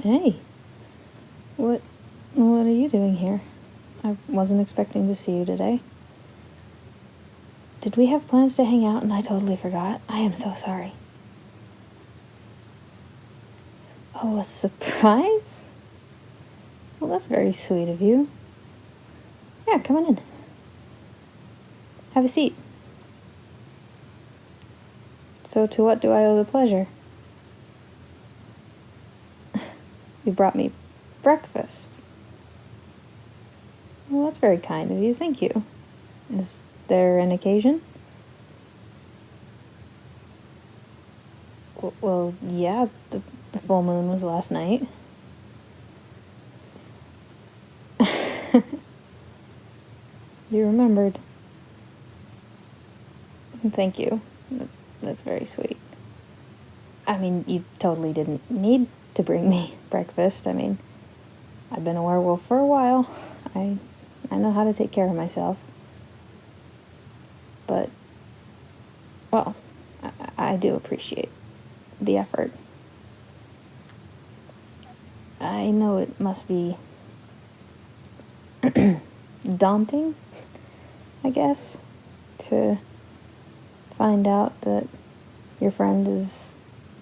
Hey, what are you doing here? I wasn't expecting to see you today. Did we have plans to hang out and I totally forgot? I am so sorry. Oh, a surprise? Well, that's very sweet of you. Yeah, come on in. Have a seat. So to what do I owe the pleasure? You brought me breakfast. Well, that's very kind of you, thank you. Is there an occasion? Well, yeah, the full moon was last night. You remembered. Thank you. That's very sweet. I mean, you totally didn't need to bring me breakfast. I mean, I've been a werewolf for a while. I know how to take care of myself. But, well, I do appreciate the effort. I know it must be daunting, I guess, to find out that your friend is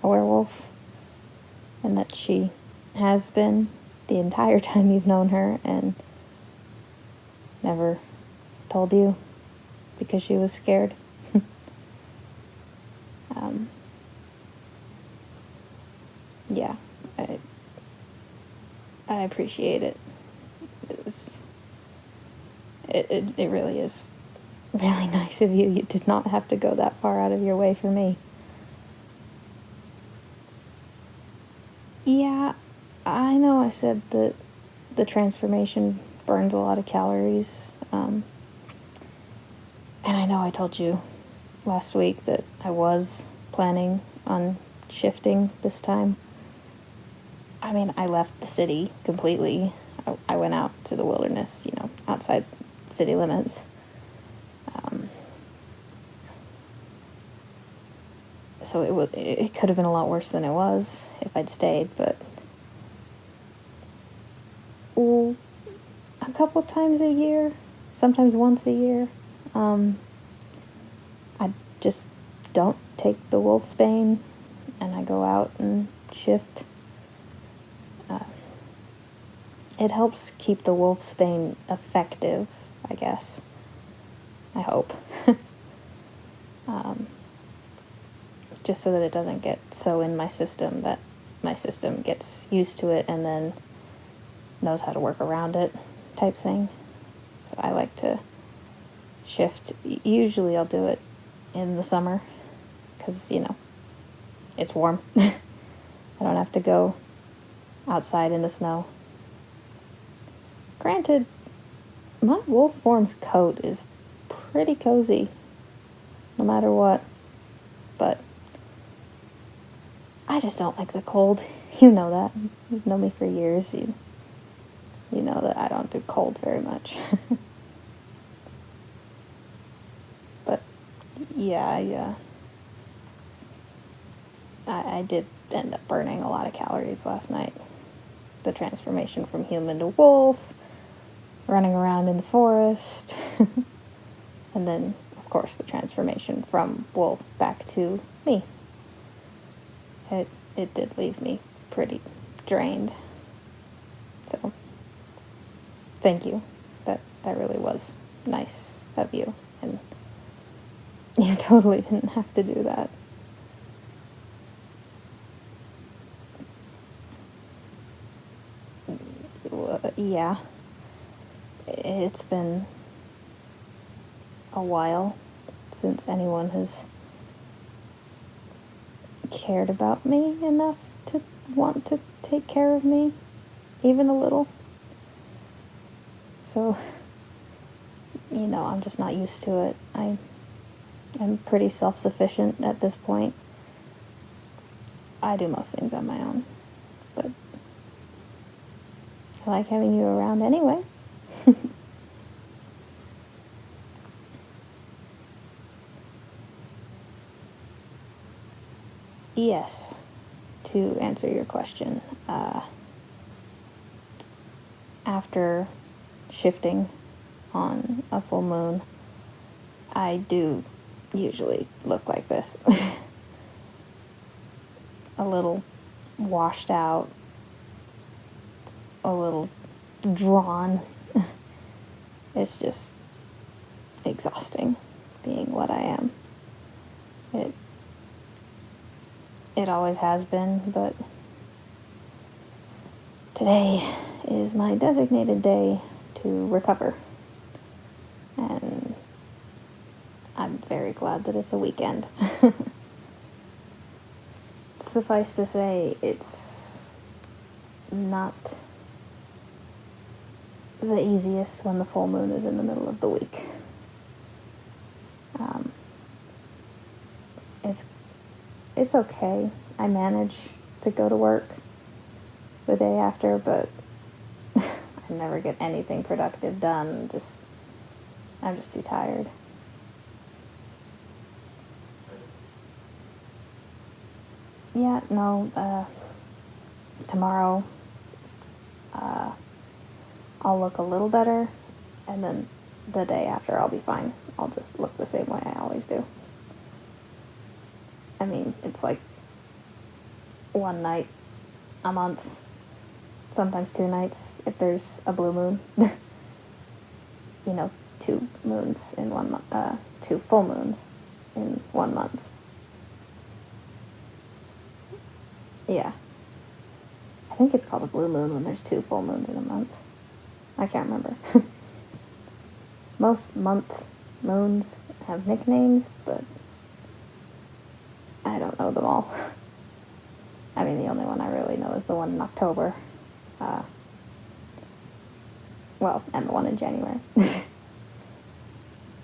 a werewolf and that she has been the entire time you've known her and never told you because she was scared. Yeah, I appreciate it. It really is really nice of you. You did not have to go that far out of your way for me. Yeah, I know I said that the transformation burns a lot of calories. And I know I told you last week that I was planning on shifting this time. I mean, I left the city completely. I went out to the wilderness, outside city limits. So it could have been a lot worse than it was if I'd stayed, but a couple times a year, sometimes once a year, I just don't take the wolfsbane and I go out and shift. It helps keep the wolfsbane effective, I guess. I hope. Just so that it doesn't get so in my system that my system gets used to it and then knows how to work around it type thing. So I like to shift. Usually I'll do it in the summer because, it's warm. I don't have to go outside in the snow. Granted, my wolf form's coat is pretty cozy, no matter what, but I just don't like the cold. You know that. You've known me for years. You know that I don't do cold very much. But, yeah, I did end up burning a lot of calories last night. The transformation from human to wolf, running around in the forest, and then, of course, the transformation from wolf back to me. It did leave me pretty drained. So, thank you. That really was nice of you, and you totally didn't have to do that. Yeah. It's been a while since anyone has cared about me enough to want to take care of me, even a little. So, I'm just not used to it. I'm pretty self-sufficient at this point. I do most things on my own, but I like having you around anyway. Yes, to answer your question, after shifting on a full moon, I do usually look like this. A little washed out, a little drawn. It's just exhausting being what I am. It always has been, but today is my designated day to recover. And I'm very glad that it's a weekend. Suffice to say, it's not the easiest when the full moon is in the middle of the week. It's okay. I manage to go to work the day after, but I never get anything productive done. I'm just too tired. Yeah, no, tomorrow, I'll look a little better, and then the day after I'll be fine. I'll just look the same way I always do. I mean, it's like one night a month, sometimes 2 nights if there's a blue moon. 2 moons in 1 month, 2 full moons in 1 month. Yeah. I think it's called a blue moon when there's 2 full moons in a month. I can't remember. Most month moons have nicknames, but I don't know them all. I mean, the only one I really know is the one in October. And the one in January.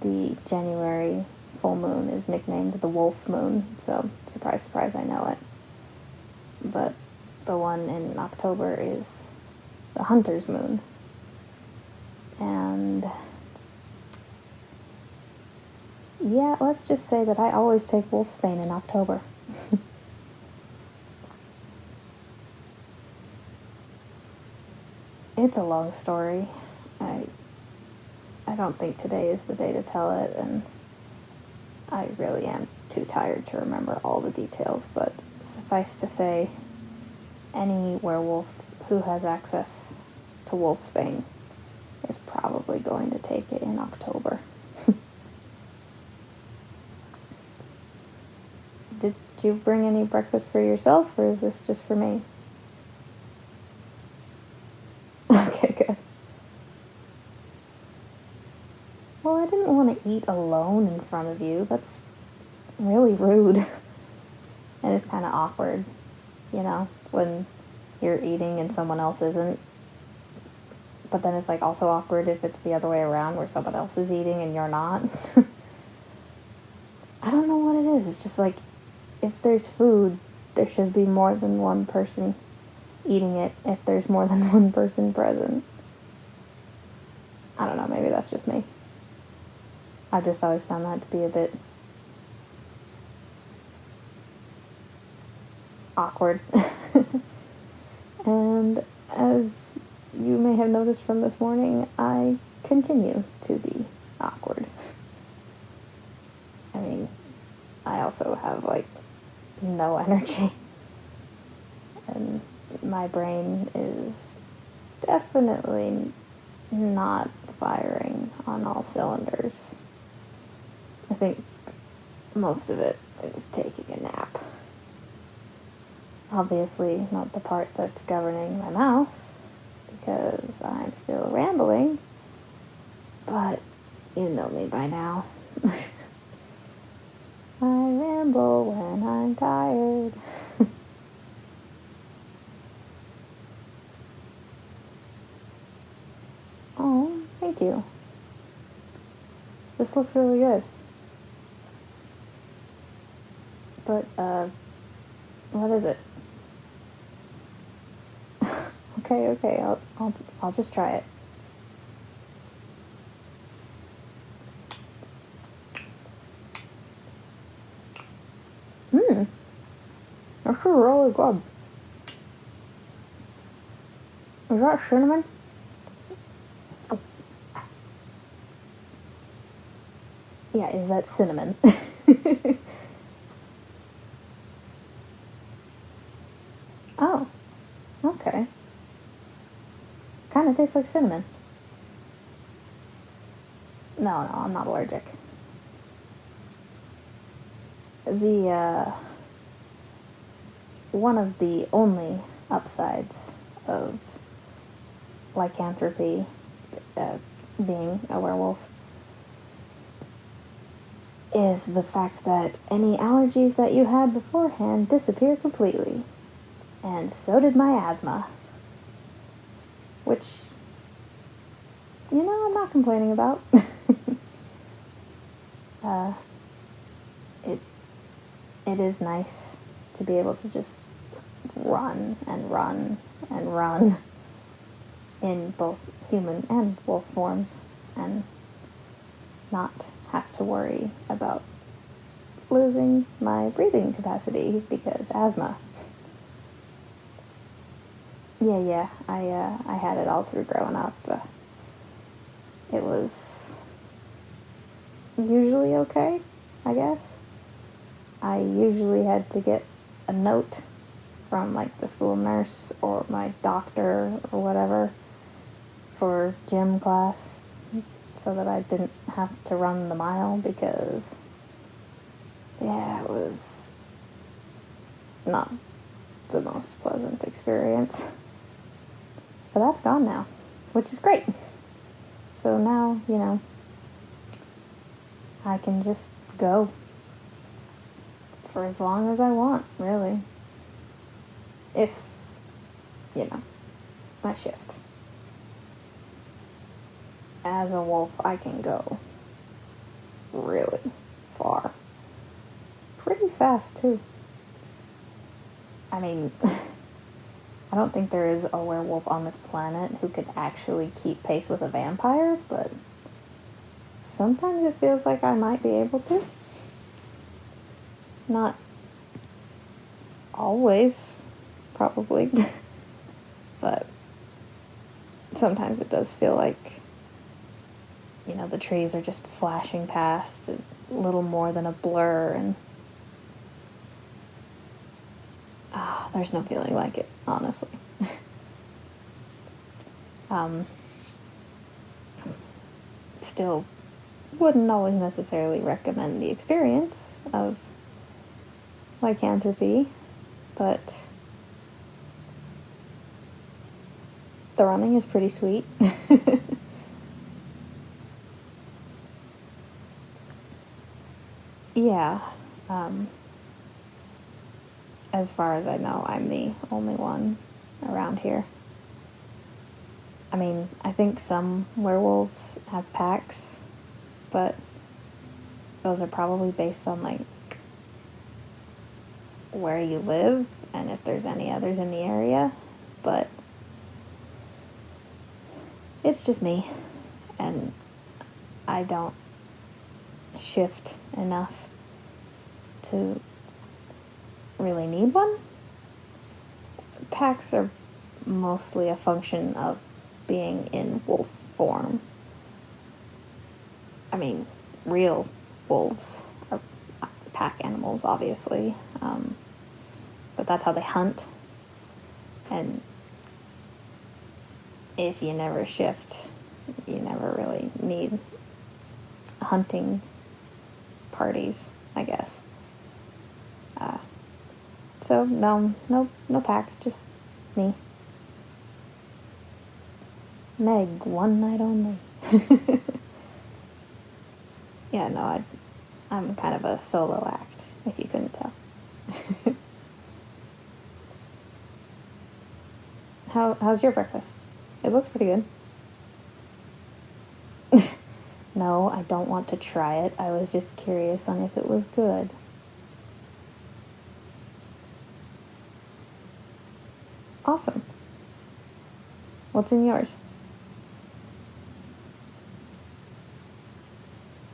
The January full moon is nicknamed the Wolf Moon, so surprise, surprise, I know it. But the one in October is the Hunter's Moon. And yeah, let's just say that I always take wolfsbane in October. It's a long story. I don't think today is the day to tell it, and I really am too tired to remember all the details, but suffice to say, any werewolf who has access to wolfsbane is probably going to take it in October. Did you bring any breakfast for yourself, or is this just for me? Okay, good. Well, I didn't want to eat alone in front of you. That's really rude. And it's kind of awkward, when you're eating and someone else isn't. But then it's also awkward if it's the other way around, where someone else is eating and you're not. I don't know what it is. It's just if there's food, there should be more than one person eating it if there's more than one person present. I don't know, maybe that's just me. I've just always found that to be a bit awkward. And as you may have noticed from this morning, I continue to be awkward. I mean, I also have no energy, and my brain is definitely not firing on all cylinders. I think most of it is taking a nap. Obviously not the part that's governing my mouth, because I'm still rambling, but you know me by now. I ramble when I'm tired. Oh, thank you. This looks really good. But, what is it? Okay, I'll just try it. That's really good. Is that cinnamon? Yeah, is that cinnamon? Oh, okay. Kind of tastes like cinnamon. No, I'm not allergic. The, one of the only upsides of lycanthropy, uh, being a werewolf, is the fact that any allergies that you had beforehand disappear completely. And so did my asthma. Which, I'm not complaining about. uh, it it is nice to be able to just run and run and run in both human and wolf forms and not have to worry about losing my breathing capacity because asthma. Yeah, I had it all through growing up. It was usually okay, I guess. I usually had to get a note from like the school nurse or my doctor or whatever for gym class so that I didn't have to run the mile because, yeah, it was not the most pleasant experience. But that's gone now, which is great. So now, I can just go for as long as I want, really. If, my shift. As a wolf, I can go really far. Pretty fast, too. I mean, I don't think there is a werewolf on this planet who could actually keep pace with a vampire, but sometimes it feels like I might be able to. Not always, probably, but sometimes it does feel like, the trees are just flashing past, a little more than a blur, and there's no feeling like it, honestly. Still wouldn't always necessarily recommend the experience of lycanthropy, but the running is pretty sweet. Yeah. As far as I know, I'm the only one around here. I mean, I think some werewolves have packs, but those are probably based on, like, where you live and if there's any others in the area. But it's just me, and I don't shift enough to really need one. Packs are mostly a function of being in wolf form. I mean, real wolves are pack animals, obviously, but that's how they hunt. And if you never shift, you never really need hunting parties, I guess. So no pack, just me. Meg, one night only. Yeah, no, I'm kind of a solo act, if you couldn't tell. How's your breakfast? It looks pretty good. No, I don't want to try it. I was just curious on if it was good. Awesome. What's in yours?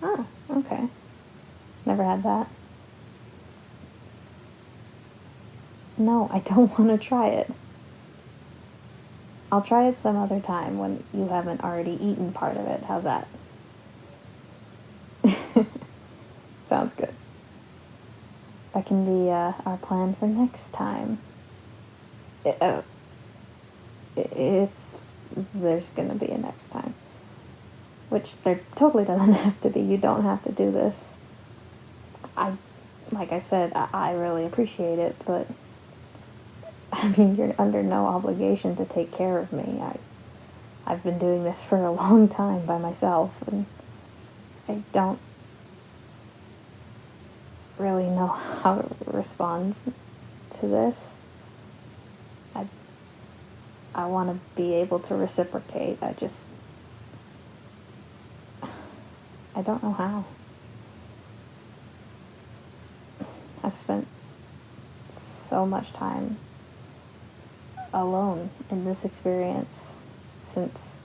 Oh, okay. Never had that. No, I don't want to try it. I'll try it some other time when you haven't already eaten part of it. How's that? Sounds good. That can be our plan for next time. If there's gonna be a next time. Which there totally doesn't have to be. You don't have to do this. Like I said, I really appreciate it, but I mean, you're under no obligation to take care of me. I've been doing this for a long time by myself, and I don't really know how to respond to this. I want to be able to reciprocate. I don't know how. I've spent so much time alone in this experience since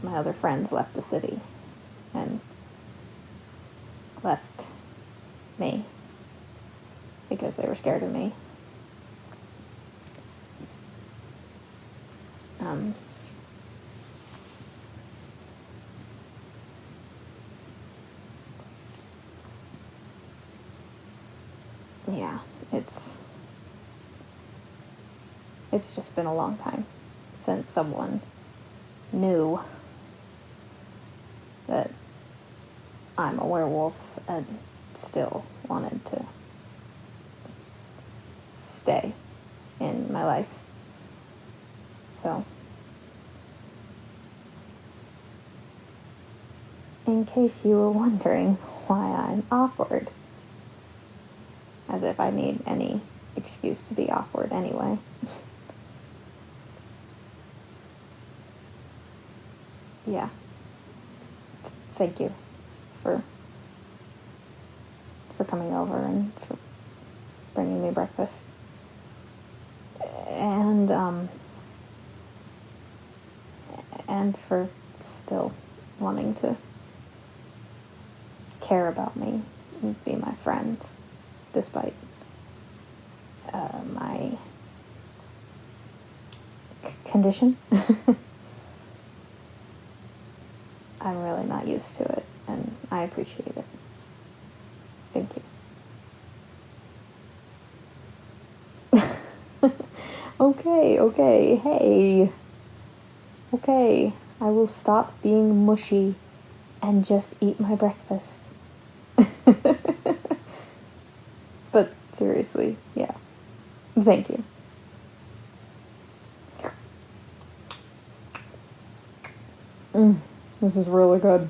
my other friends left the city and left me because they were scared of me. Yeah, it's just been a long time since someone knew that I'm a werewolf and still wanted to stay in my life. So, in case you were wondering why I'm awkward, as if I need any excuse to be awkward anyway. Yeah. Thank you for coming over and for bringing me breakfast. And for still wanting to care about me and be my friend, despite my condition. I'm really not used to it, and I appreciate it. Thank you. Okay, hey. Okay, I will stop being mushy and just eat my breakfast. But seriously, yeah. Thank you. This is really good.